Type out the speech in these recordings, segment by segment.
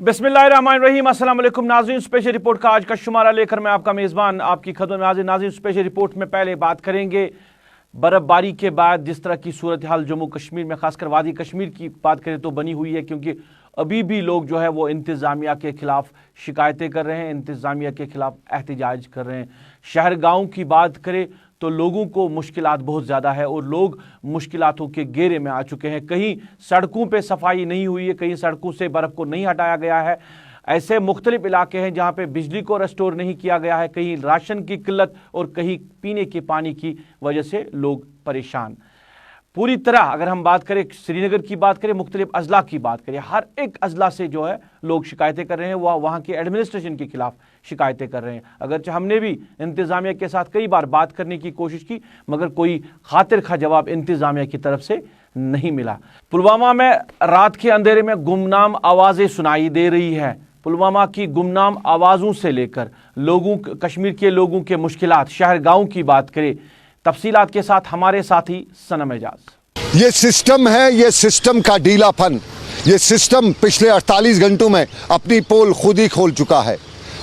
बिस्मिल्लाहिर्रहमानिर्रहीम। अस्सलाम वालेकुम नाज़रीन, स्पेशल रिपोर्ट का आज का शुमारा लेकर मैं आपका मेज़बान आपकी खदमत में हाज़िर। नाज़रीन, स्पेशल रिपोर्ट में पहले बात करेंगे बर्फ़बारी के बाद जिस तरह की सूरत हाल जम्मू कश्मीर में, खासकर वादी कश्मीर की बात करें तो बनी हुई है, क्योंकि अभी भी लोग जो है वो इंतज़ामिया के ख़िलाफ़ शिकायतें कर रहे हैं, इंतज़ामिया के ख़िलाफ़ एहतजाज कर रहे हैं। शहर गाँव की बात करें तो लोगों को मुश्किलात बहुत ज़्यादा है और लोग मुश्किलातों के घेरे में आ चुके हैं। कहीं सड़कों पे सफाई नहीं हुई है, कहीं सड़कों से बर्फ़ को नहीं हटाया गया है। ऐसे मुख्तलिफ इलाके हैं जहाँ पे बिजली को रेस्टोर नहीं किया गया है, कहीं राशन की किल्लत और कहीं पीने के पानी की वजह से लोग परेशान। पूरी तरह अगर हम बात करें श्रीनगर की बात करें, मुख्तलिफ अजला की बात करें, हर एक अजला से जो है लोग शिकायतें कर रहे हैं, वहाँ के एडमिनिस्ट्रेशन के खिलाफ शिकायतें कर रहे हैं। अगरचे हमने भी इंतज़ामिया के साथ कई बार बात करने की कोशिश की, मगर कोई खातिर खा जवाब इंतज़ामिया की तरफ से नहीं मिला। पुलवामा में रात के अंधेरे में गुमनाम आवाज़ें सुनाई दे रही है। पुलवामा की गुमनाम आवाज़ों से लेकर लोगों, कश्मीर के लोगों के मुश्किलात, शहर गाँव की बात करें, तफसीलात के साथ हमारे साथी सनम एजाज। ये सिस्टम है, ये सिस्टम का ढीलापन, ये सिस्टम पिछले 48 घंटों में अपनी पोल खुद ही खोल चुका है।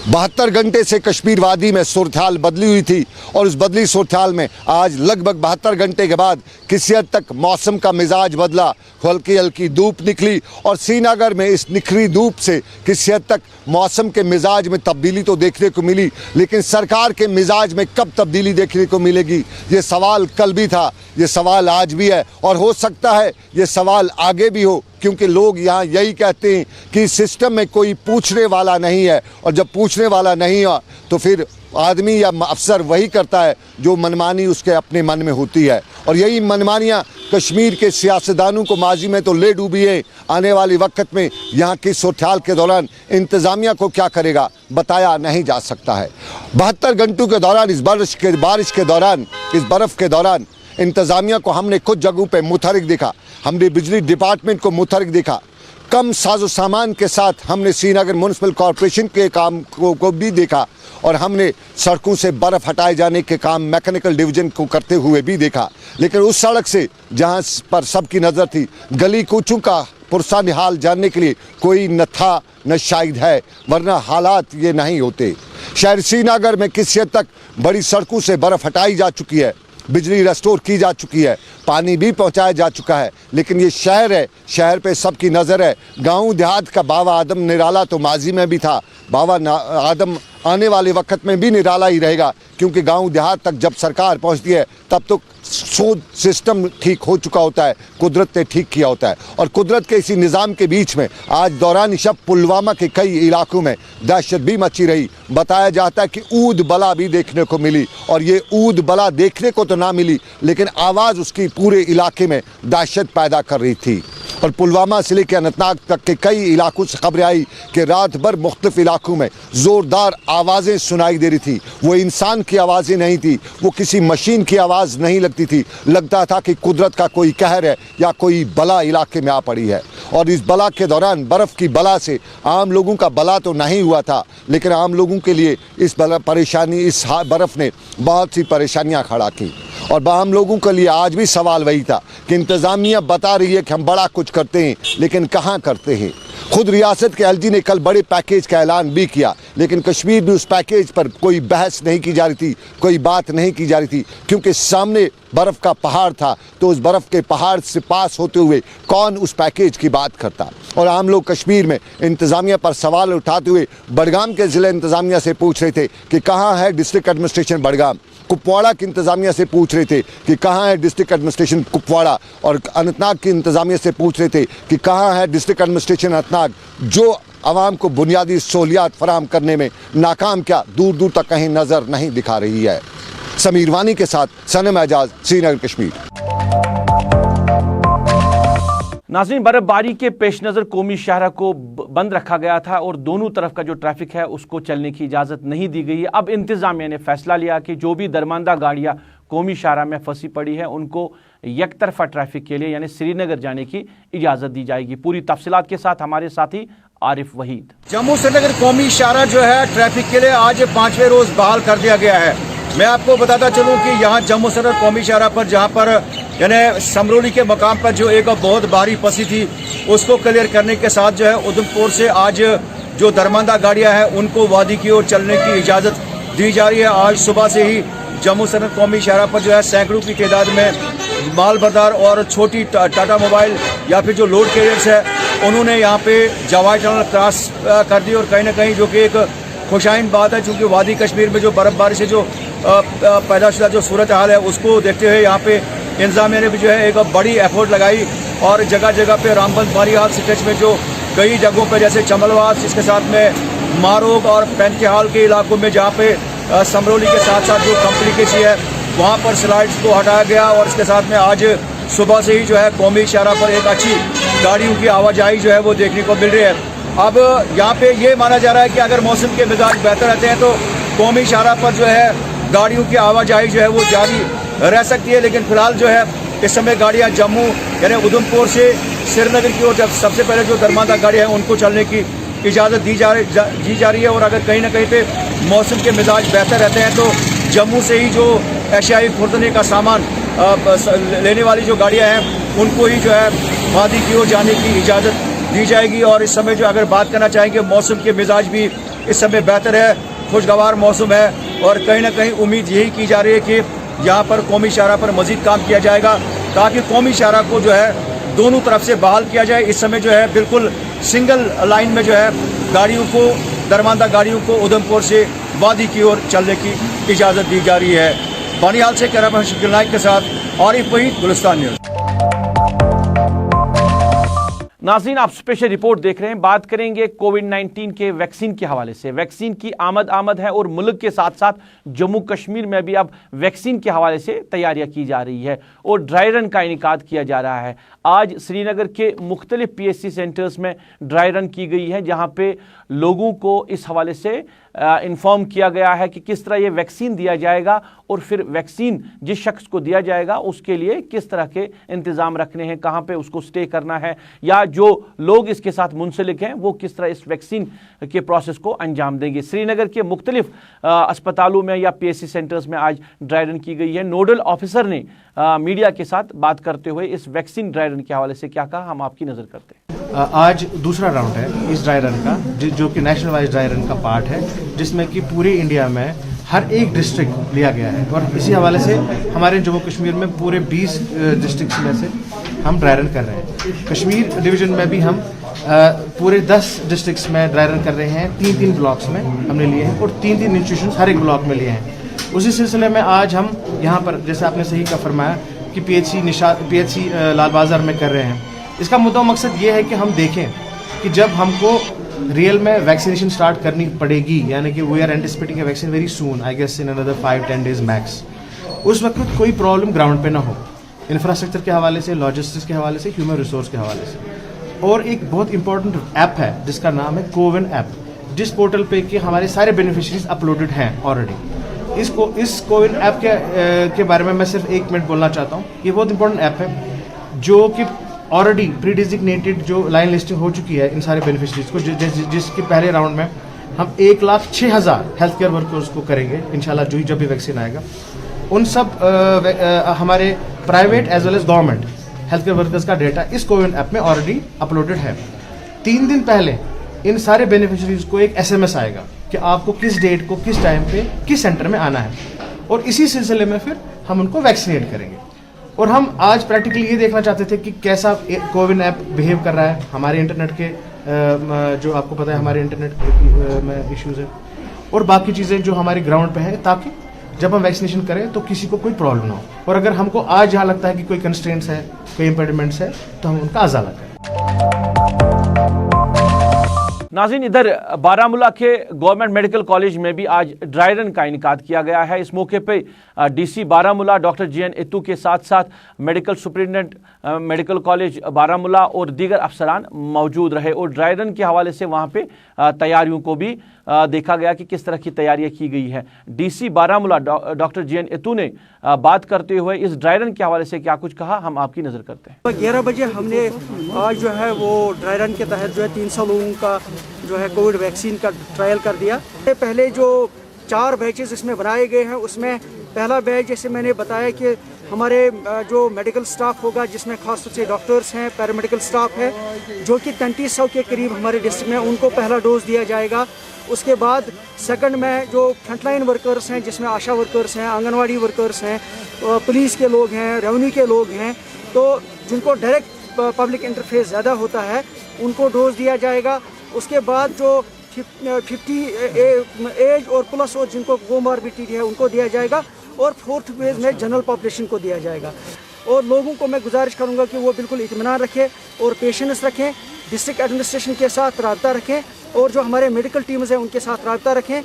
72 घंटे से कश्मीर वादी में सूरत हाल बदली हुई थी और उस बदली सूरत हाल में आज लगभग 72 घंटे के बाद किसी हद तक मौसम का मिजाज बदला, हल्की हल्की धूप निकली और श्रीनगर में इस निखरी धूप से किसी हद तक मौसम के मिजाज में तब्दीली तो देखने को मिली, लेकिन सरकार के मिजाज में कब तब्दीली देखने को मिलेगी, ये सवाल कल भी था, ये सवाल आज भी है और हो सकता है ये सवाल आगे भी हो, क्योंकि लोग यहाँ यही कहते हैं कि सिस्टम में कोई पूछने वाला नहीं है और जब पूछने वाला नहीं है तो फिर आदमी या अफसर वही करता है जो मनमानी उसके अपने मन में होती है। और यही मनमानियाँ कश्मीर के सियासतदानों को माजी में तो ले डूबी है, आने वाले वक्त में यहाँ की सूरत हाल के दौरान इंतज़ामिया को क्या करेगा बताया नहीं जा सकता है। 72 घंटों के दौरान इस बारिश के दौरान, इस बर्फ़ के दौरान इंतज़ामिया को हमने कुछ जगहों पे मुतहरिक देखा, हमने बिजली डिपार्टमेंट को मुतहरिक देखा, कम साजो सामान के साथ हमने श्रीनगर म्यूनसिपल कॉरपोरेशन के काम को भी देखा और हमने सड़कों से बर्फ़ हटाए जाने के काम मैकेनिकल डिवीज़न को करते हुए भी देखा। लेकिन उस सड़क से जहां पर सबकी नज़र थी, गली कूचों का पुरसा निहाल जानने के लिए कोई न था न शायद है, वरना हालात ये नहीं होते। शहर श्रीनगर में किसी हद तक बड़ी सड़कों से बर्फ़ हटाई जा चुकी है, बिजली रेस्टोर की जा चुकी है, पानी भी पहुंचाया जा चुका है, लेकिन ये शहर है, शहर पे सबकी नज़र है। गांव देहात का बाबा आदम निराला तो माजी में भी था, बाबा आदम आने वाले वक्त में भी निराला ही रहेगा, क्योंकि गांव देहात तक जब सरकार पहुंचती है तब तो सोच सिस्टम ठीक हो चुका होता है, कुदरत ने ठीक किया होता है। और कुदरत के इसी निज़ाम के बीच में आज दौरान शब पुलवामा के कई इलाकों में दहशत भी मची रही। बताया जाता है कि ऊद बला भी देखने को मिली और ये ऊद बला देखने को तो ना मिली, लेकिन आवाज़ उसकी पूरे इलाके में दहशत पैदा कर रही थी। और पुलवामा से लेकर अनंतनाग तक के कई इलाकों से खबरें आई कि रात भर मुख्तलिफ इलाकों में ज़ोरदार आवाज़ें सुनाई दे रही थी। वो इंसान की आवाज़ें नहीं थी, वो किसी मशीन की आवाज़ नहीं लगती थी, लगता था कि कुदरत का कोई कहर है या कोई बला इलाके में आ पड़ी है। और इस बला के दौरान बर्फ़ की बला से आम लोगों का बला तो नहीं हुआ था, लेकिन आम लोगों के लिए इस बर्फ़ ने बहुत सी परेशानियाँ खड़ा की। और आम लोगों के लिए आज भी सवाल वही था कि इंतज़ामिया बता रही है कि हम बड़ा कुछ करते हैं, लेकिन कहाँ करते हैं। खुद रियासत के एलजी ने कल बड़े पैकेज का ऐलान भी किया, लेकिन कश्मीर में उस पैकेज पर कोई बहस नहीं की जा रही थी, कोई बात नहीं की जा रही थी, क्योंकि सामने बर्फ़ का पहाड़ था। तो उस बर्फ़ के पहाड़ से पास होते हुए कौन उस पैकेज की बात करता। और आम लोग कश्मीर में इंतज़ामिया पर सवाल उठाते हुए बडगाम के ज़िला इंतज़ामिया से पूछ रहे थे कि कहाँ है डिस्ट्रिक्ट एडमिनिस्ट्रेशन बडगाम, कुपवाड़ा की इंतज़ामिया से पूछ रहे थे कि कहाँ है डिस्ट्रिक्ट एडमिनिस्ट्रेशन कुपवाड़ा, और अनंतनाग की इंतज़ामिया से पूछ रहे थे कि कहाँ है डिस्ट्रिक्ट एडमिनिस्ट्रेशन अनंतनाग, जो आवाम को बुनियादी सहूलियात फराहम करने में नाकाम क्या दूर दूर तक कहीं नज़र नहीं दिखा रही है। समीर वानी के साथ सनम एजाज, श्रीनगर कश्मीर। नाज़रीन, बर्फबारी के पेश नज़र कौमी शाहरा को बंद रखा गया था और दोनों तरफ का जो ट्रैफिक है उसको चलने की इजाज़त नहीं दी गई है। अब इंतज़ामिया ने फैसला लिया कि जो भी दरमानदा गाड़ियाँ कौमी शाहरा में फंसी पड़ी है उनको एक तरफा ट्रैफिक के लिए यानी श्रीनगर जाने की इजाज़त दी जाएगी। पूरी तफसीलात के साथ हमारे साथी आरिफ वहीद। जम्मू श्रीनगर कौमी शाहरा जो है ट्रैफिक के लिए आज 5वें रोज़ बहाल कर दिया गया है। मैं आपको बताता चलूं कि यहाँ जम्मू श्रीनगर कौमी शाहरा पर जहाँ पर यानी समरोली के मकाम पर जो एक बहुत भारी फंसी थी उसको क्लियर करने के साथ जो है उधमपुर से आज जो दरमांदा गाड़ियां हैं उनको वादी की ओर चलने की इजाज़त दी जा रही है। आज सुबह से ही जम्मू सरहद कौमी शाहरा पर जो है सैकड़ों की तादाद में माल बरदार और छोटी टाटा मोबाइल या फिर जो लोड कैरियर्स है उन्होंने यहाँ पे जवाई टनल क्रॉस कर दी और कहीं ना कहीं जो कि एक खुशाइन बात है, चूँकि वादी कश्मीर में जो बर्फ़बारी से जो पैदाशुदा जो सूरत हाल है उसको देखते हुए यहाँ पे इंतजामिया ने भी जो है एक बड़ी एफर्ट लगाई और जगह जगह पे रामबंद बारीहाल स्ट्रेच में जो कई जगहों पे जैसे चमलवास, इसके साथ में मारोग और पैंतीहाल के इलाकों में जहाँ पे समरोली के साथ साथ जो कॉम्प्लिकेसी है वहाँ पर स्लाइड्स को हटाया गया और इसके साथ में आज सुबह से ही जो है कौमी शाहरा पर एक अच्छी गाड़ियों की आवाजाही जो है वो देखने को मिल रही है। अब यहाँ पे ये माना जा रहा है कि अगर मौसम के मिजाज बेहतर रहते हैं तो कौमी शाहरा पर जो है गाड़ियों की आवाजाही जो है वो जारी रह सकती है, लेकिन फिलहाल जो है इस समय गाड़ियाँ जम्मू यानी उधमपुर से श्रीनगर की ओर सबसे पहले जो दरमांदा गाड़ियाँ हैं उनको चलने की इजाज़त दी जा रही है और अगर कहीं ना कहीं पे मौसम के मिजाज बेहतर रहते हैं तो जम्मू से ही जो एशियाई खुर्दनी का सामान लेने वाली जो गाड़ियाँ हैं उनको ही जो है वादी की ओर जाने की इजाज़त दी जाएगी। और इस समय जो अगर बात करना चाहेंगे मौसम के मिजाज भी इस समय बेहतर है, खुशगवार मौसम है और कहीं ना कहीं उम्मीद यही की जा रही है कि यहाँ पर कौमी शाहरा पर मजीद काम किया जाएगा ताकि कौमी शाहरा को जो है दोनों तरफ से बहाल किया जाए। इस समय जो है बिल्कुल सिंगल लाइन में जो है गाड़ियों को दरमांदा गाड़ियों को उधमपुर से वादी की ओर चलने की इजाज़त दी जा रही है। बानियाल से कैमरामैन शकील नाइक के साथ आरिफ वहीद, गुलिस्तान न्यूज़। नाज़रीन, आप स्पेशल रिपोर्ट देख रहे हैं। बात करेंगे कोविड-19 के वैक्सीन के हवाले से। वैक्सीन की आमद है और मुल्क के साथ साथ जम्मू कश्मीर में भी अब वैक्सीन के हवाले से तैयारियां की जा रही है और ड्राई रन का इनेकाद किया जा रहा है। आज श्रीनगर के मुख्तलिफ PSC सेंटर्स में ड्राई रन की गई है जहां पे लोगों को इस हवाले से इन्फॉर्म किया गया है कि किस तरह ये वैक्सीन दिया जाएगा और फिर वैक्सीन जिस शख्स को दिया जाएगा उसके लिए किस तरह के इंतज़ाम रखने हैं, कहाँ पे उसको स्टे करना है या जो लोग इसके साथ मुंसलिक हैं वो किस तरह इस वैक्सीन के प्रोसेस को अंजाम देंगे। श्रीनगर के मुख्तलिफ अस्पतालों में या PSC सेंटर्स में आज ड्राई रन की गई है। नोडल ऑफिसर ने मीडिया के साथ बात करते हुए इस वैक्सीन ड्राई रन के हवाले से क्या कहा, हम आपकी नज़र करते हैं। आज दूसरा राउंड है इस ड्राई रन का जो कि नेशनल वाइज ड्राई रन का पार्ट है, जिसमें कि पूरे इंडिया में हर एक डिस्ट्रिक्ट लिया गया है और इसी हवाले से हमारे जम्मू कश्मीर में पूरे 20 डिस्ट्रिक्ट में से हम ड्राई रन कर रहे हैं। कश्मीर डिवीज़न में भी हम पूरे 10 डिस्ट्रिक्ट्स में ड्राई रन कर रहे हैं। 3-3 ब्लॉक्स में हमने लिए हैं और 3-3 इंस्टीट्यूशन हर एक ब्लॉक में लिए हैं। उसी सिलसिले में आज हम यहाँ पर जैसे आपने सही का फरमाया कि PHC लाल बाजार में कर रहे हैं। इसका मुद्दा मकसद ये है कि हम देखें कि जब हमको रियल में वैक्सीनेशन स्टार्ट करनी पड़ेगी, यानी कि we are anticipating a vaccine very soon, I guess in another 5-10 days max, उस वक्त कोई प्रॉब्लम ग्राउंड पे ना हो, इंफ्रास्ट्रक्चर के हवाले से, लॉजिस्टिक्स के हवाले से, ह्यूमन रिसोर्स के हवाले से। और एक बहुत इंपॉर्टेंट ऐप है जिसका नाम है कोविन ऐप, जिस पोर्टल पे कि हमारे सारे बेनिफिशरीज अपलोडेड हैं ऑलरेडी। इस कोविन ऐप के बारे में मैं सिर्फ 1 मिनट बोलना चाहता हूँ। ये बहुत इंपॉर्टेंट ऐप है जो कि ऑलरेडी प्री डिजिग्नेटेड जो लाइन लिस्टिंग हो चुकी है इन सारे बेनिफिशरीज को, जिसके पहले राउंड में हम 1,06,000 हेल्थ केयर वर्कर्स को करेंगे इंशाल्लाह जब भी वैक्सीन आएगा। उन सब हमारे private as well as government health care workers का डेटा इस कोविन ऐप में ऑलरेडी अपलोडेड है। 3 दिन पहले इन सारे बेनिफिशरीज को एक SMS आएगा कि आपको किस डेट को किस टाइम पे किस सेंटर में आना है और इसी सिलसिले में फिर हम उनको वैक्सीनेट करेंगे। और हम आज प्रैक्टिकली ये देखना चाहते थे कि कैसा कोविन ऐप बिहेव कर रहा है। हमारे इंटरनेट के जो आपको पता है हमारे इंटरनेट में इश्यूज है और बाकी चीज़ें जो हमारे ग्राउंड पे हैं, ताकि जब हम वैक्सीनेशन करें तो किसी को कोई प्रॉब्लम ना हो। और अगर हमको आज यहाँ लगता है कि कोई कंस्ट्रेंट्स है, कोई इम्पेडिमेंट्स है, तो हम उनका अजाला करें। नाज़रीन, इधर बारामूला के गवर्नमेंट मेडिकल कॉलेज में भी आज ड्राई रन का इनेकाद किया गया है। इस मौके पे DC बारामूला डॉक्टर JN इत्तू के साथ साथ medical superintendent medical college Baramulla और दीगर अफसरान मौजूद रहे और ड्राई रन के हवाले से वहाँ पे तैयारियों को भी देखा गया कि किस तरह की तैयारियां की गई है। DC बारामूला डॉक्टर JN इत्तू ने बात करते हुए इस ड्राई रन के हवाले से क्या कुछ कहा, हम आपकी नज़र करते हैं। 11 बजे हमने आज जो है वो ड्राई रन के तहत जो है 300 लोगों का जो है कोविड वैक्सीन का ट्रायल कर दिया। पहले जो 4 बैचेस इसमें बनाए गए हैं उसमें पहला बैच जैसे मैंने बताया कि हमारे जो मेडिकल स्टाफ होगा, जिसमें खास तौर से डॉक्टर्स हैं, पैरामेडिकल स्टाफ है, जो कि 3300 के करीब हमारे डिस्ट्रिक्ट में, उनको पहला डोज दिया जाएगा। उसके बाद सेकंड में जो फ्रंटलाइन वर्कर्स हैं, जिसमें आशा वर्कर्स हैं, आंगनवाड़ी वर्कर्स हैं, पुलिस के लोग हैं, रेवेन्यू के लोग हैं, तो जिनको डायरेक्ट पब्लिक इंटरफेस ज़्यादा होता है, उनको डोज दिया जाएगा। उसके बाद जो 50 एज और प्लस और जिनको कोमॉर्बिडिटी है, उनको दिया जाएगा। और फोर्थ फेज में जनरल पॉपुलेशन को दिया जाएगा। और लोगों को मैं गुजारिश करूंगा कि वो बिल्कुल इत्मीनान रखें और पेशेंस रखें, डिस्ट्रिक्ट एडमिनिस्ट्रेशन के साथ राब्ता रखें और जो हमारे मेडिकल टीम्स हैं उनके साथ राब्ता रखें।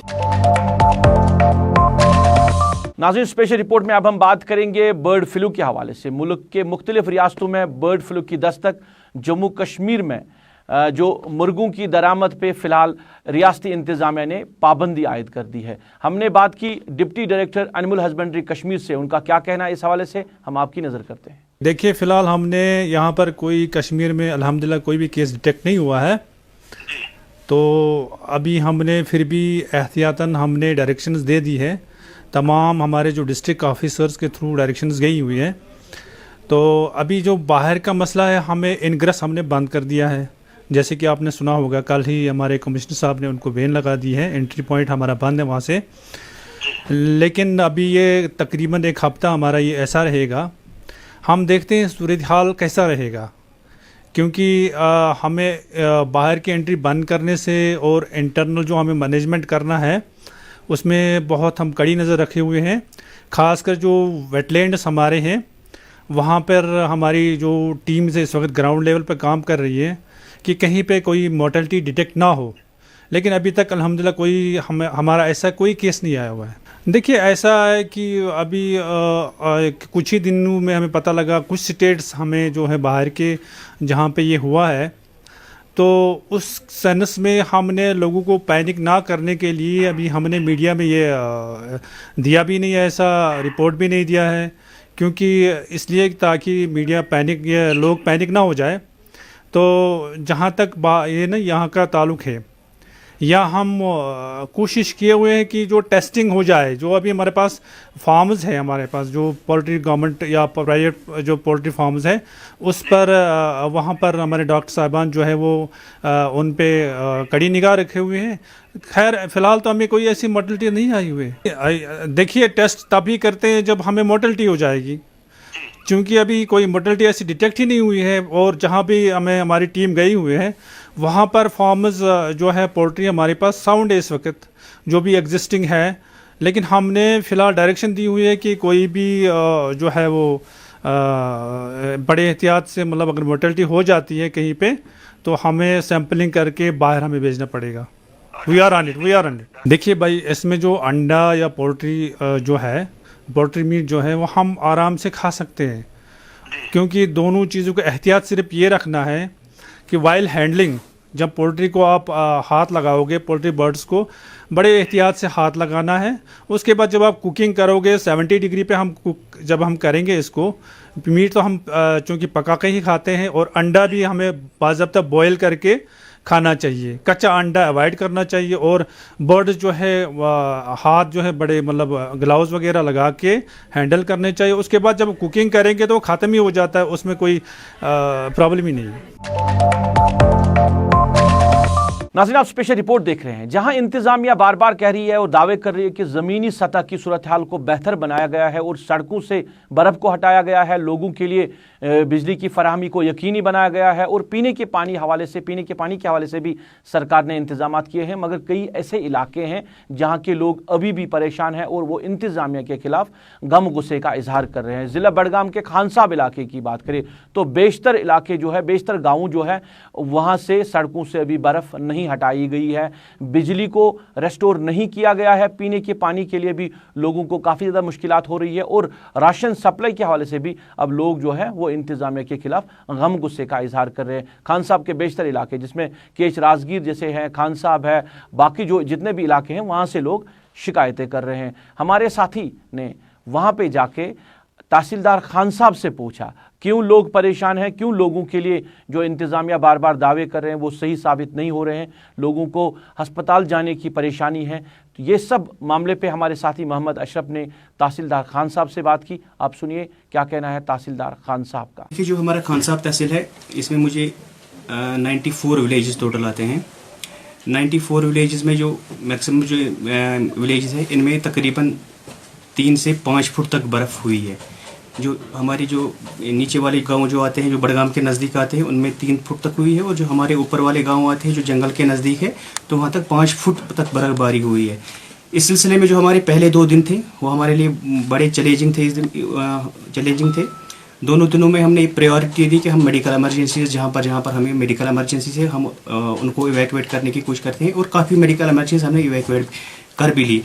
नाज़रीन, स्पेशल रिपोर्ट में अब हम बात करेंगे बर्ड फ्लू के हवाले से। मुल्क के मुख्तलिफ रियासतों में बर्ड फ्लू की दस्तक। जम्मू कश्मीर में जो मुर्गों की दरामद पे फ़िलहाल रियासती इंतज़ामिया ने पाबंदी आयद कर दी है। हमने बात की deputy director animal husbandry Kashmir से, उनका क्या कहना है इस हवाले से, हम आपकी नज़र करते हैं। देखिए, फ़िलहाल हमने यहाँ पर कोई कश्मीर में अल्हम्दुलिल्लाह कोई भी केस डिटेक्ट नहीं हुआ है, तो अभी हमने फिर भी एहतियातन हमने डायरेक्शंस दे दी है। तमाम हमारे जो डिस्ट्रिक्ट ऑफिसर्स के थ्रू डायरेक्शंस गई हुई है। तो अभी जो बाहर का मसला है, हमें इनग्रेस हमने बंद कर दिया है। जैसे कि आपने सुना होगा, कल ही हमारे कमिश्नर साहब ने उनको बैन लगा दी है, एंट्री पॉइंट हमारा बंद है वहाँ से। लेकिन अभी ये तकरीबन एक हफ़्ता हमारा ये ऐसा रहेगा। हम देखते हैं सूरत हाल कैसा रहेगा, क्योंकि हमें बाहर की एंट्री बंद करने से और इंटरनल जो हमें मैनेजमेंट करना है उसमें बहुत हम कड़ी नज़र रखे हुए हैं। ख़ासकर जो वेटलैंड्स हमारे हैं, वहाँ पर हमारी जो टीम्स है इस वक्त ग्राउंड लेवल पर काम कर रही है कि कहीं पे कोई मोर्टेलिटी डिटेक्ट ना हो। लेकिन अभी तक अल्हम्दुलिल्लाह कोई हमारा ऐसा कोई केस नहीं आया हुआ है। देखिए, ऐसा है कि अभी कुछ ही दिनों में हमें पता लगा, कुछ स्टेट्स हमें जो है बाहर के जहाँ पे ये हुआ है, तो उस सेंस में हमने लोगों को पैनिक ना करने के लिए अभी हमने मीडिया में ये दिया भी नहीं है, ऐसा रिपोर्ट भी नहीं दिया है, क्योंकि इसलिए ताकि मीडिया पैनिक या लोग पैनिक ना हो जाए। तो जहाँ तक ये ना यहाँ का ताल्लुक़ है, या हम कोशिश किए हुए हैं कि जो टेस्टिंग हो जाए, जो अभी हमारे पास फार्म्स है, हमारे पास जो पोल्ट्री गवर्नमेंट या प्राइवेट जो पोल्ट्री फार्म्स है, उस पर वहाँ पर हमारे डॉक्टर साहबान जो है वो उन पे कड़ी निगाह रखे हुए हैं। खैर, फ़िलहाल तो हमें कोई ऐसी मोर्टेलिटी नहीं आई हुई है। देखिए, टेस्ट तभी करते हैं जब हमें मोर्टेलिटी हो जाएगी, क्योंकि अभी कोई मोर्टेलिटी ऐसी डिटेक्ट ही नहीं हुई है। और जहाँ भी हमारी टीम गई हुई है, वहाँ पर फार्म्स जो है पोल्ट्री हमारे पास साउंड है इस वक्त, जो भी एग्जिस्टिंग है। लेकिन हमने फ़िलहाल डायरेक्शन दी हुई है कि कोई भी जो है वो बड़े एहतियात से, मतलब अगर मोर्टेलिटी हो जाती है कहीं पे, तो हमें सैम्पलिंग करके बाहर हमें भेजना पड़ेगा। We are on it. देखिए भाई, इसमें जो अंडा या पोल्ट्री जो है, पोल्ट्री मीट जो है, वो हम आराम से खा सकते हैं, क्योंकि दोनों चीज़ों को एहतियात सिर्फ ये रखना है कि वाइल हैंडलिंग, जब पोल्ट्री को आप हाथ लगाओगे, पोल्ट्री बर्ड्स को बड़े एहतियात से हाथ लगाना है। उसके बाद जब आप कुकिंग करोगे 70 डिग्री पे जब हम करेंगे इसको, मीट तो हम चूँकि पका के ही खाते हैं, और अंडा भी हमें बाज़ाब्ता बॉयल करके खाना चाहिए, कच्चा अंडा अवॉइड करना चाहिए। और बर्ड जो है हाथ जो है बड़े मतलब ग्लव्स वगैरह लगा के हैंडल करने चाहिए। उसके बाद जब कुकिंग करेंगे तो वो ख़त्म ही हो जाता है, उसमें कोई प्रॉब्लम ही नहीं है। नाज़रीन, आप स्पेशल रिपोर्ट देख रहे हैं, जहां इंतजामिया बार बार कह रही है और दावे कर रही है कि ज़मीनी सतह की सूरत हाल को बेहतर बनाया गया है और सड़कों से बर्फ़ को हटाया गया है, लोगों के लिए बिजली की फराहमी को यकीनी बनाया गया है, और पीने के पानी के हवाले से भी सरकार ने इंतजाम किए हैं। मगर कई ऐसे इलाके हैं जहाँ के लोग अभी भी परेशान हैं और वो इंतजामिया के खिलाफ गम गुस्से का इजहार कर रहे हैं। ज़िला बडगाम के खानसाब इलाके की बात करें तो बेशतर इलाके जो है, बेशतर गाँव जो है, वहाँ से सड़कों से अभी बर्फ़ नहीं हटाई गई है, बिजली को रेस्टोर नहीं किया गया है, पीने के पानी के लिए भी लोगों को काफ़ी ज़्यादा मुश्किलात हो रही है, और राशन सप्लाई के हवाले से भी अब लोग जो है वो इंतजामिया के खिलाफ गम गुस्से का इजहार कर रहे हैं। खान साहब के बेशतर इलाके, जिसमें केच राजगीर जैसे हैं, खान साहब है, बाकी जो जितने भी इलाके हैं, वहाँ से लोग शिकायतें कर रहे हैं। हमारे साथी ने वहाँ पे जाके तहसीलदार खान साहब से पूछा क्यों लोग परेशान हैं, क्यों लोगों के लिए जो इंतज़ामिया बार बार दावे कर रहे हैं वो सही साबित नहीं हो रहे हैं, लोगों को अस्पताल जाने की परेशानी है। तो ये सब मामले पे हमारे साथी मोहम्मद अशरफ ने तहसीलदार खान साहब से बात की। आप सुनिए क्या कहना है तहसीलदार खान साहब का। देखिए, जो हमारा खान साहब तहसील है इसमें मुझे 94 विलेजेस टोटल आते हैं। 94 विलेजेस में जो मैक्सिमम जो विलेजेस है इनमें तकरीबन 3 से 5 फुट तक बर्फ़ हुई है। जो हमारी जो नीचे वाले गांव जो आते हैं, जो बड़गाम के नज़दीक आते हैं, उनमें 3 फुट तक हुई है, और जो हमारे ऊपर वाले गांव आते हैं जो जंगल के नज़दीक है तो वहाँ तक 5 फुट तक बर्फबारी हुई है। इस सिलसिले में जो हमारे पहले 2 दिन थे वो हमारे लिए बड़े चैलेंजिंग थे। दोनों दिनों में हमने प्रायोरिटी दी कि हम मेडिकल इमरजेंसीज जहाँ पर हमें मेडिकल इमरजेंसी से हम उनको इवैक्यूएट करने की कोशिश करते हैं, और काफ़ी मेडिकल इमरजेंसी हमने इवैक्यूएट कर भी ली।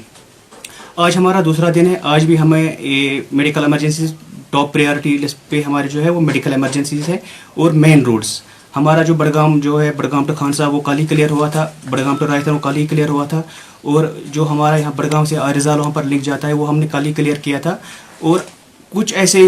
आज हमारा दूसरा दिन है। आज भी हमें medical emergency top priority list पे हमारे जो है वो मेडिकल इमरजेंसीज है। और मेन रोड्स हमारा जो बड़गाम टू खान साहब वो कल ही क्लियर हुआ था, बड़गाम टू रायता वो कल ही क्लियर हुआ था, और जो हमारा यहाँ बड़गाम से आरिजाल वहाँ पर लिंक जाता है वो हमने कल ही क्लियर किया था। और कुछ ऐसे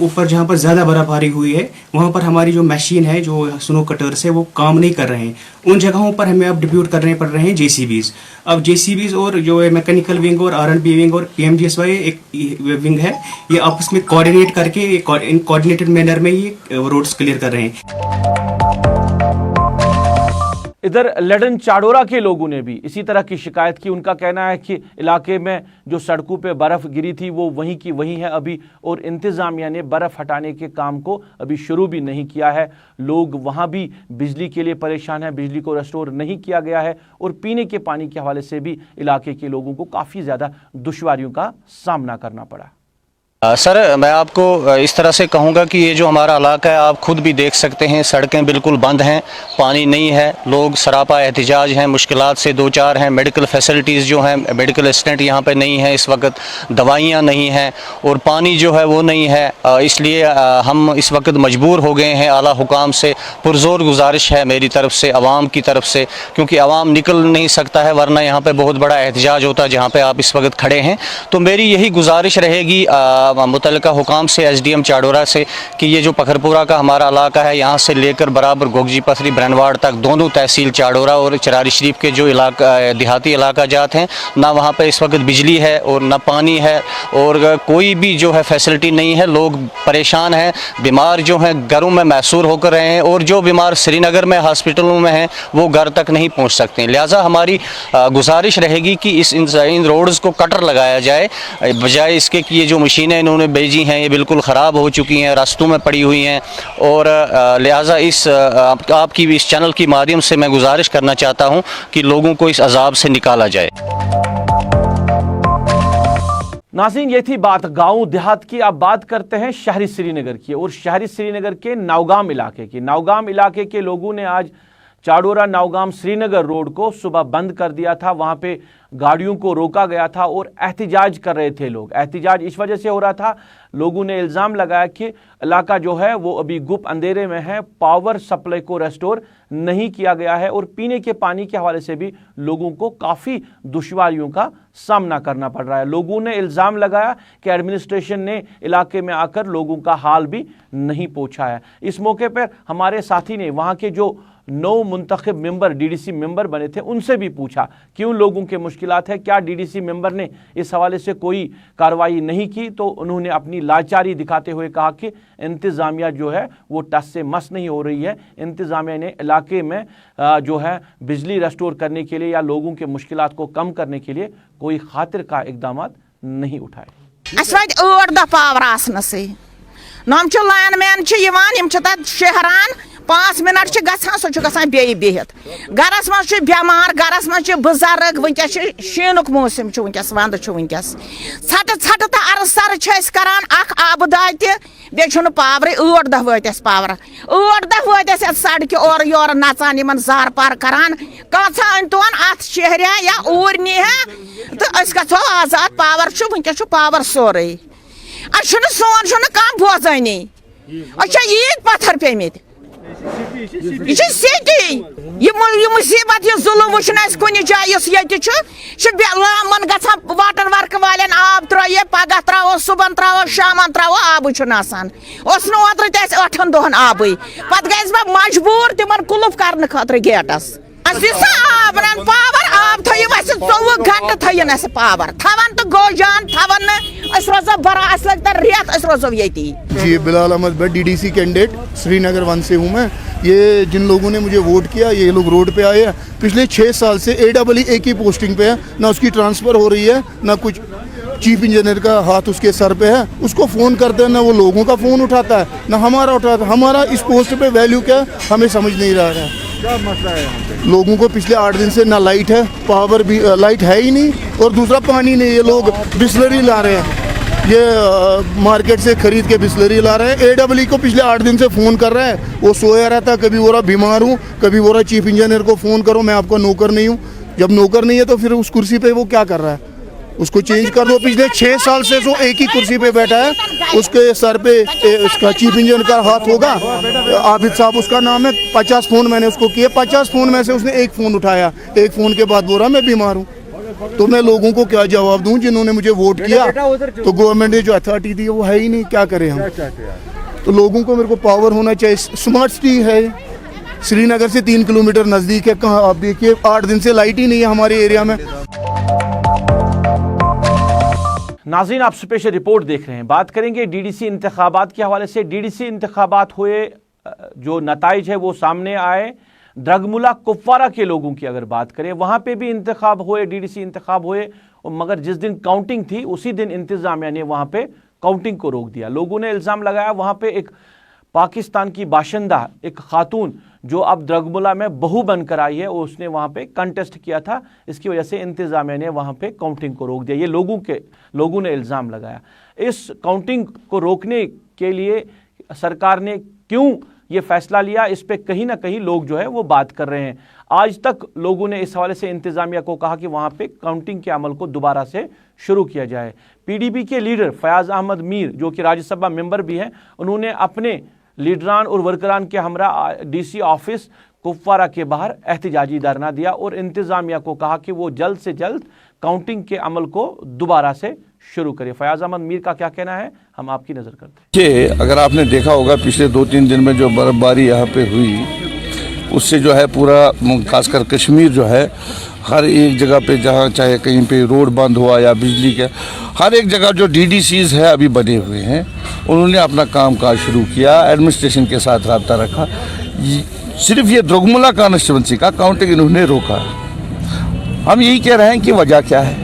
ऊपर जहाँ पर ज़्यादा बर्फबारी हुई है वहाँ पर हमारी जो मशीन है, जो स्नो कटर्स है, वो काम नहीं कर रहे हैं। उन जगहों पर हमें अब डिप्यूट करने पड़ रहे हैं JCBs। अब JCBs और जो है मैकेनिकल विंग और R&B विंग और PMGSY एक विंग है, ये आपस में कोऑर्डिनेट करके इन कोऑर्डिनेटेड मैनर में ये रोड्स क्लियर कर रहे हैं। इधर लडन चाडोरा के लोगों ने भी इसी तरह की शिकायत की। उनका कहना है कि इलाके में जो सड़कों पे बर्फ़ गिरी थी वो वहीं की वहीं है अभी, और इंतज़ामिया ने बर्फ़ हटाने के काम को अभी शुरू भी नहीं किया है। लोग वहाँ भी बिजली के लिए परेशान हैं, बिजली को रेस्टोर नहीं किया गया है, और पीने के पानी के हवाले से भी इलाके के लोगों को काफ़ी ज़्यादा दुश्वारियों का सामना करना पड़ा। सर, मैं आपको इस तरह से कहूँगा कि ये जो हमारा इलाका है आप खुद भी देख सकते हैं, सड़कें बिल्कुल बंद हैं, पानी नहीं है, लोग सरापा एहतिजाज हैं, मुश्किलात से दो चार हैं। मेडिकल फैसिलिटीज़ जो हैं, मेडिकल असिस्टेंट यहाँ पे नहीं है इस वक्त, दवाइयाँ नहीं हैं, और पानी जो है वो नहीं है। इसलिए हम इस वक्त मजबूर हो गए हैं। आला हुकाम से पुरजोर गुजारिश है मेरी तरफ से, आवाम की तरफ से, क्योंकि आवाम निकल नहीं सकता है, वरना यहाँ पर बहुत बड़ा एहतिजाज होता है जहाँ पर आप इस वक्त खड़े हैं। तो मेरी यही गुजारिश रहेगी मुतल्लिका हुकाम से, SDM चाडोरा से, कि ये जो पखरपुरा का हमारा इलाका है, यहाँ से लेकर बराबर गोगजी पथरी ब्रनवाड़ तक दोनों तहसील चाडोरा और चरारी शरीफ के जो इलाका देहाती इलाका जात हैं, ना वहाँ पर इस वक्त बिजली है और ना पानी है, और कोई भी जो है फैसिलिटी नहीं है। लोग परेशान हैं, बीमार जो हैं घरों में महसूर होकर रहे हैं, और जो बीमार श्रीनगर में हॉस्पिटलों में हैं वो घर तक नहीं पहुँच सकते। लिहाजा हमारी गुजारिश रहेगी कि इन रोड्स को कटर लगाया जाए, बजाय इसके कि ये जो मशीनें इन्होंने भेजी हैं ये बिल्कुल ख़राब हो चुकी हैं, रास्तों में पड़ी हुई हैं। और लिहाजा इस आपकी इस चैनल के माध्यम से मैं गुजारिश करना चाहता हूं कि लोगों को इस अजाब से निकाला जाए। नाज़रीन, ये थी बात गांव देहात की। अब बात करते हैं शहरी श्रीनगर की, और शहरी श्रीनगर के नौगाम इलाके की। नौगाम इलाके के लोगों ने आज चाडोरा नौगाम श्रीनगर रोड को सुबह बंद कर दिया था। वहां पे गाड़ियों को रोका गया था और एहतिजाज कर रहे थे लोग। एहतिजाज इस वजह से हो रहा था, लोगों ने इल्ज़ाम लगाया कि इलाका जो है वो अभी गुप अंधेरे में है, पावर सप्लाई को रेस्टोर नहीं किया गया है, और पीने के पानी के हवाले से भी लोगों को काफ़ी दुश्वारियों का सामना करना पड़ रहा है। लोगों ने इल्ज़ाम लगाया कि एडमिनिस्ट्रेशन ने इलाके में आकर लोगों का हाल भी नहीं पूछा है। इस मौके पर हमारे साथी ने वहाँ के जो 9 मुंतखब मेंबर DDC मेंबर बने थे उनसे भी पूछा क्यों लोगों के मुश्किलात है, क्या DDC मेंबर ने इस हवाले से कोई कार्रवाई नहीं की। तो उन्होंने अपनी लाचारी दिखाते हुए कहा कि इंतज़ामिया जो है वो टस से मस नहीं हो रही है। इंतज़ामिया ने इलाके में जो है बिजली रेस्टोर करने के लिए या लोगों के मुश्किलात को कम करने के लिए कोई खातिर का इकदाम नहीं उठाए। लाइन मैन शहरान 5 मिनट गसान सो गसान बिहत गरस मज बेमार, गरस मज बुजुर्ग, वनकस शीनुक मौसम वनकस वंद वनकस छट छट तो अरस सरस करान आबदाय तु पावर 8 दह वस पावर 8 दह वस सड़क और योर नचान इन जार पार करान कसा अन तोन अत शहरिया या ऊर नीह तो गो आजाद पावर वनकस पावर सोरे सोन कह बोजानी ईद पत्थर पेमित یہ سیٹی یہ مصیبت یہ ظلم وچھن اس کن جائے اس یہ لامن گھان واٹر ورک والن آب ترائیے پگہ ترو صبح ترو شامن ترو آب آسان اس اوتر تہ 8 دہن آب پتہ گیس بہ مجبور تمن قلف کرنے خاطر گیٹس آب پاور آب تھو 24 گھنٹہ تھین اس پاور تھون تو گو جان تھون روزو برا اس لگتا ریت اس روزو یتی. جی بلال احمد بٹ DDC کینڈیڈیٹ سری نگر 1 سے ہوں میں. یہ جن لوگوں نے مجھے ووٹ کیا یہ لوگ روڈ پہ آئے ہیں پچھلے 6 سال سے AEE کی پوسٹنگ پہ ہے نہ اس کی ٹرانسفر ہو رہی ہے نہ کچھ چیف انجینئر کا ہاتھ اس کے سر پہ ہے اس کو فون کرتے ہیں نہ وہ لوگوں کا فون اٹھاتا ہے نہ ہمارا اٹھاتا ہے. ہمارا اس پوسٹ پہ ویلیو کیا ہے ہمیں سمجھ نہیں رہا ہے. کیا مسئلہ ہے یہاں پہ؟ لوگوں کو پچھلے 8 دن سے نہ لائٹ ہے پاور بھی لائٹ ہے ہی نہیں اور دوسرا پانی نہیں. یہ لوگ بسلری لا رہے ہیں یہ مارکیٹ سے خرید کے بسلری لا رہے ہیں. AEE کو پچھلے 8 دن سے فون کر رہا ہے وہ سویا رہتا ہے کبھی وہ رہا بیمار ہوں کبھی وہ رہا چیف انجینئر کو فون کرو میں آپ کا نوکر نہیں ہوں. جب نوکر نہیں ہے تو پھر اس کرسی پہ وہ کیا کر رہا ہے اس کو چینج کر دو. پچھلے 6 سال سے وہ ایک ہی کرسی پہ بیٹھا ہے اس کے سر پہ اس کا چیف انجینئر کا ہاتھ ہوگا. عابد صاحب اس کا نام ہے. 50 فون میں نے اس کو کیے 50 فون میں سے اس نے ایک فون اٹھایا. ایک فون کے بعد بول رہا میں بیمار ہوں. تو میں لوگوں کو کیا جواب دوں جنہوں نے مجھے ووٹ کیا تو گورنمنٹ نے جو اتھارٹی دی وہ ہے ہی نہیں. کیا کریں ہم تو لوگوں کو میرے کو پاور ہونا چاہیے. سمارٹ سٹی ہے سری نگر سے 3 کلومیٹر نزدیک ہے. کہاں آپ دیکھیے 8 دن سے لائٹ ہی نہیں ہے ہمارے ایریا میں. ناظرین آپ اسپیشل رپورٹ دیکھ رہے ہیں. بات کریں گے DDC انتخابات کے حوالے سے. DDC انتخابات ہوئے جو نتائج ہے وہ سامنے آئے. درگملہ کپوارہ کے لوگوں کی اگر بات کریں وہاں پہ بھی انتخاب ہوئے DDC انتخاب ہوئے مگر جس دن کاؤنٹنگ تھی اسی دن انتظامیہ نے وہاں پہ کاؤنٹنگ کو روک دیا. لوگوں نے الزام لگایا وہاں پہ ایک پاکستان کی باشندہ ایک خاتون جو اب درگملہ میں بہو بن کر آئی ہے اس نے وہاں پہ کنٹیسٹ کیا تھا. اس کی وجہ سے انتظامیہ نے وہاں پہ کاؤنٹنگ کو روک دیا. یہ لوگوں نے الزام لگایا. اس کاؤنٹنگ کو روکنے کے لیے سرکار نے کیوں یہ فیصلہ لیا اس پہ کہیں نہ کہیں لوگ جو ہے وہ بات کر رہے ہیں. آج تک لوگوں نے اس حوالے سے انتظامیہ کو کہا کہ وہاں پہ کاؤنٹنگ کے عمل کو دوبارہ سے شروع کیا جائے. PDP کے لیڈر فیاض احمد میر جو کہ راجیہ سبھا ممبر بھی ہیں انہوں نے اپنے لیڈران اور ورکران کے ہمراہ DC آفس کپوارہ کے باہر احتجاجی دھرنا دیا اور انتظامیہ کو کہا کہ وہ جلد سے جلد کاؤنٹنگ کے عمل کو دوبارہ سے شروع کرے. فیاض احمد میر کا کیا کہنا ہے ہم آپ کی نظر کرتے ہیں. کہ اگر آپ نے دیکھا ہوگا پچھلے 2-3 دن میں جو برف باری یہاں پہ ہوئی اس سے جو ہے پورا خاص کر کشمیر جو ہے ہر ایک جگہ پہ جہاں چاہے کہیں پہ روڈ بند ہوا یا بجلی کا ہر ایک جگہ جو DDCs ہے ابھی بنے ہوئے ہیں انہوں نے اپنا کام کاج شروع کیا. ایڈمنسٹریشن کے ساتھ رابطہ رکھا. صرف یہ درگملہ کانسٹیچوئنسی کا کاؤنٹنگ انہوں نے روکا. ہم یہی کہہ رہے ہیں کہ وجہ کیا ہے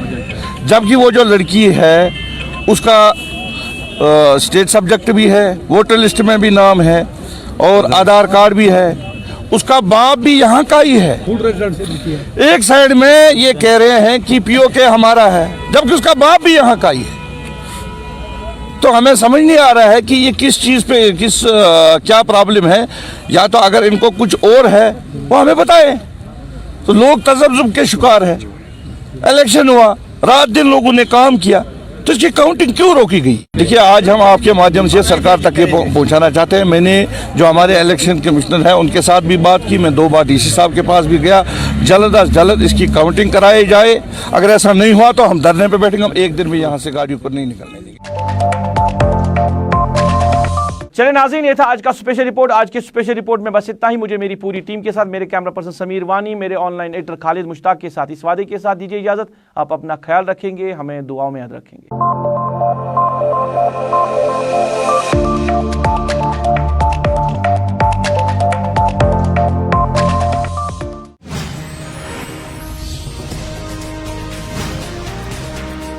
جبکہ وہ جو لڑکی ہے اس کا اسٹیٹ سبجیکٹ بھی ہے ووٹر لسٹ میں بھی نام ہے اور آدھار کارڈ بھی ہے. اس کا باپ بھی یہاں کا ہی ہے. ایک سائیڈ میں یہ کہہ رہے ہیں کہ POK ہمارا ہے جبکہ اس کا باپ بھی یہاں کا ہی ہے. تو ہمیں سمجھ نہیں آ رہا ہے کہ یہ کس چیز پہ کیا پرابلم ہے. یا تو اگر ان کو کچھ اور ہے وہ ہمیں بتائیں. تو لوگ تذبذب کے شکار ہیں. الیکشن ہوا رات دن لوگوں نے کام کیا تو اس کی کاؤنٹنگ کیوں روکی گئی. دیکھیے آج ہم آپ کے مادھیم سے سرکار تک یہ پہنچانا چاہتے ہیں. میں نے جو ہمارے الیکشن کمشنر ہیں ان کے ساتھ بھی بات کی. میں 2 بار DC صاحب کے پاس بھی گیا. جلد از جلد اس کی کاؤنٹنگ کرائی جائے. اگر ایسا نہیں ہوا تو ہم دھرنے پہ بیٹھیں گے. ہم ایک دن بھی یہاں سے گاڑیوں پر نہیں نکلنے دیں گے. چلے ناظرین یہ تھا آج کا اسپیشل رپورٹ. آج کے اسپیشل رپورٹ میں بس اتنا ہی. مجھے میری پوری ٹیم کے ساتھ میرے کیمرہ پرسن سمیر وانی میرے آن لائن ایڈیٹر خالد مشتاق کے ساتھ اس وعدے کے ساتھ دیجیے اجازت. آپ اپنا خیال رکھیں گے ہمیں دعاؤں میں یاد رکھیں گے.